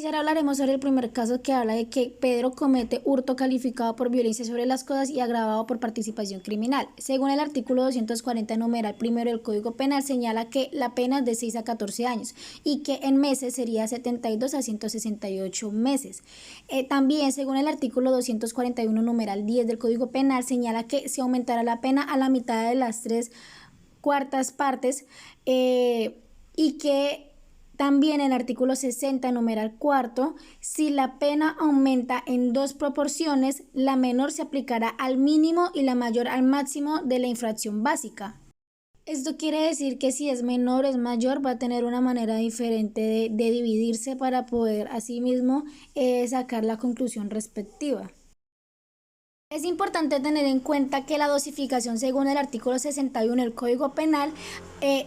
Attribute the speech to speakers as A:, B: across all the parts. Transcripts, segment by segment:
A: Ahora hablaremos sobre el primer caso que habla de que Pedro comete hurto calificado por violencia sobre las cosas y agravado por participación criminal. Según el artículo 240 numeral primero del Código Penal señala que la pena es de 6 a 14 años y que en meses sería 72 a 168 meses. También según el artículo 241 numeral 10 del Código Penal señala que se aumentará la pena a la mitad de las 3/4 partes y que también el artículo 60, numeral cuarto, si la pena aumenta en dos proporciones, la menor se aplicará al mínimo y la mayor al máximo de la infracción básica. Esto quiere decir que si es menor o es mayor va a tener una manera diferente de dividirse para poder asimismo sacar la conclusión respectiva. Es importante tener en cuenta que la dosificación según el artículo 61 del Código Penal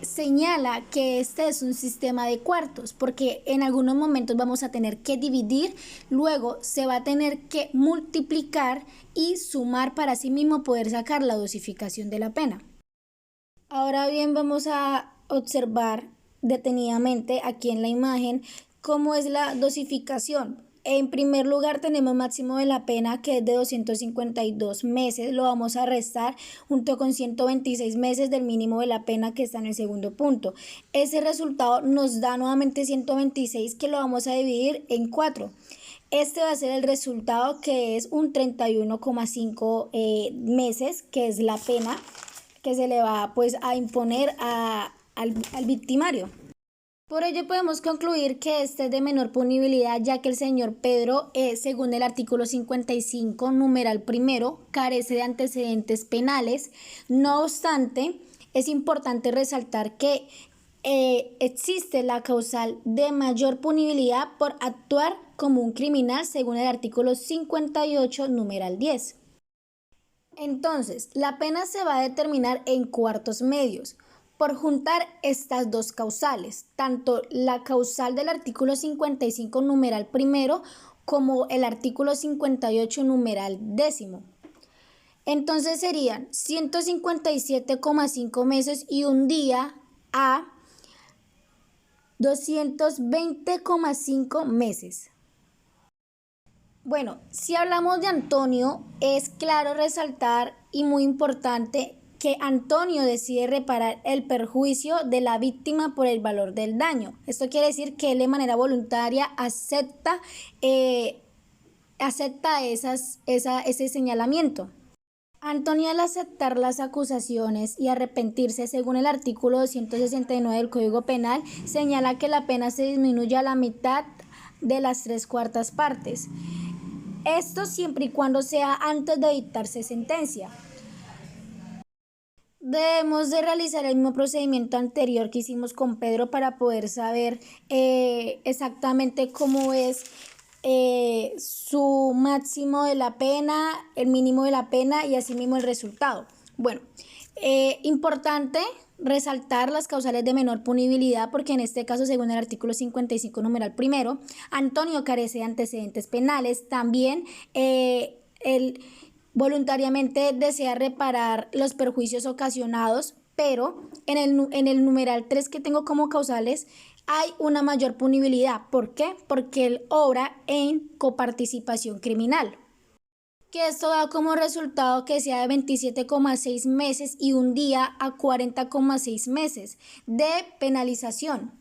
A: señala que este es un sistema de cuartos porque en algunos momentos vamos a tener que dividir, luego se va a tener que multiplicar y sumar para sí mismo poder sacar la dosificación de la pena. Ahora bien, vamos a observar detenidamente aquí en la imagen cómo es la dosificación. En primer lugar tenemos máximo de la pena que es de 252 meses, lo vamos a restar junto con 126 meses del mínimo de la pena que está en el segundo punto. Ese resultado nos da nuevamente 126 que lo vamos a dividir en 4. Este va a ser el resultado que es un 31,5 meses que es la pena que se le va pues a imponer al victimario. Por ello podemos concluir que este es de menor punibilidad ya que el señor Pedro, según el artículo 55, numeral primero, carece de antecedentes penales. No obstante, es importante resaltar que existe la causal de mayor punibilidad por actuar como un criminal según el artículo 58, numeral 10. Entonces, la pena se va a determinar en cuartos medios por juntar estas dos causales, tanto la causal del artículo 55 numeral primero como el artículo 58 numeral décimo. Entonces serían 157,5 meses y un día a 220,5 meses. Bueno, si hablamos de Antonio, es claro resaltar y muy importante que Antonio decide reparar el perjuicio de la víctima por el valor del daño. Esto quiere decir que él de manera voluntaria acepta ese señalamiento. Antonio, al aceptar las acusaciones y arrepentirse según el artículo 269 del Código Penal, señala que la pena se disminuye a la mitad de las 3/4 partes. Esto siempre y cuando sea antes de dictarse sentencia. Debemos de realizar el mismo procedimiento anterior que hicimos con Pedro para poder saber exactamente cómo es su máximo de la pena, el mínimo de la pena y asimismo el resultado. Bueno, importante resaltar las causales de menor punibilidad porque en este caso, según el artículo 55 numeral primero, Antonio carece de antecedentes penales. También él voluntariamente desea reparar los perjuicios ocasionados, pero en el numeral 3 que tengo como causales hay una mayor punibilidad. ¿Por qué? Porque él obra en coparticipación criminal, que esto da como resultado que sea de 27,6 meses y un día a 40,6 meses de penalización.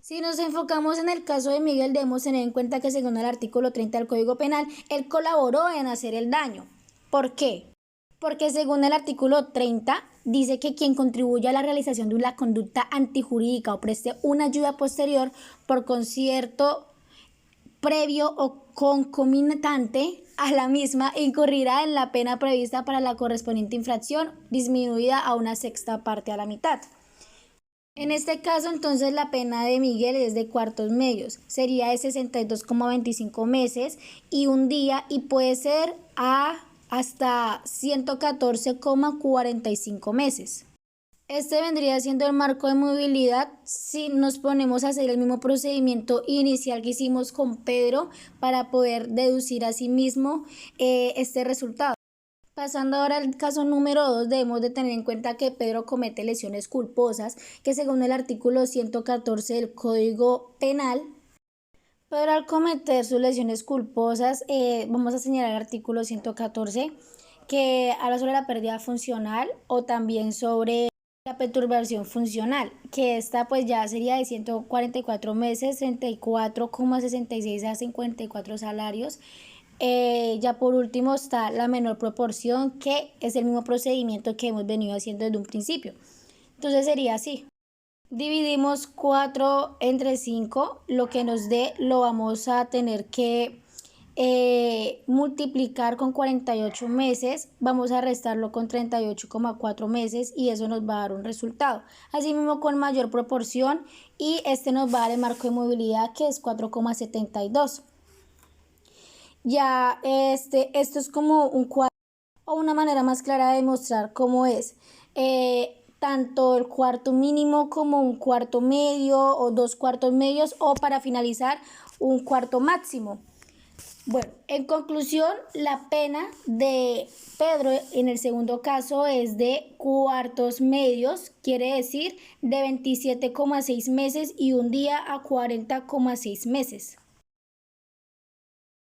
A: Si nos enfocamos en el caso de Miguel, debemos tener en cuenta que según el artículo 30 del Código Penal, él colaboró en hacer el daño. ¿Por qué? Porque según el artículo 30, dice que quien contribuya a la realización de una conducta antijurídica o preste una ayuda posterior por concierto previo o concomitante a la misma incurrirá en la pena prevista para la correspondiente infracción, disminuida a una sexta parte a la mitad. En este caso, entonces, la pena de Miguel es de cuartos medios, sería de 62,25 meses y un día y puede ser hasta 114,45 meses. Este vendría siendo el marco de movilidad si nos ponemos a hacer el mismo procedimiento inicial que hicimos con Pedro para poder deducir a sí mismo este resultado. Pasando ahora al caso número 2, debemos de tener en cuenta que Pedro comete lesiones culposas que según el artículo 114 del Código Penal Pero al cometer sus lesiones culposas, vamos a señalar el artículo 114, que habla sobre la pérdida funcional o también sobre la perturbación funcional, que esta pues ya sería de 144 meses, 34,66 a 54 salarios. Ya por último está la menor proporción, que es el mismo procedimiento que hemos venido haciendo desde un principio. Entonces sería así. Dividimos 4 entre 5, lo que nos dé lo vamos a tener que multiplicar con 48 meses, vamos a restarlo con 38,4 meses y eso nos va a dar un resultado. Asimismo con mayor proporción, y este nos va a dar el marco de movilidad, que es 4,72. Ya esto es como un cuadro o una manera más clara de demostrar cómo es tanto el cuarto mínimo como un cuarto medio o dos cuartos medios, o para finalizar un cuarto máximo. Bueno, en conclusión, la pena de Pedro en el segundo caso es de cuartos medios, quiere decir de 27,6 meses y un día a 40,6 meses.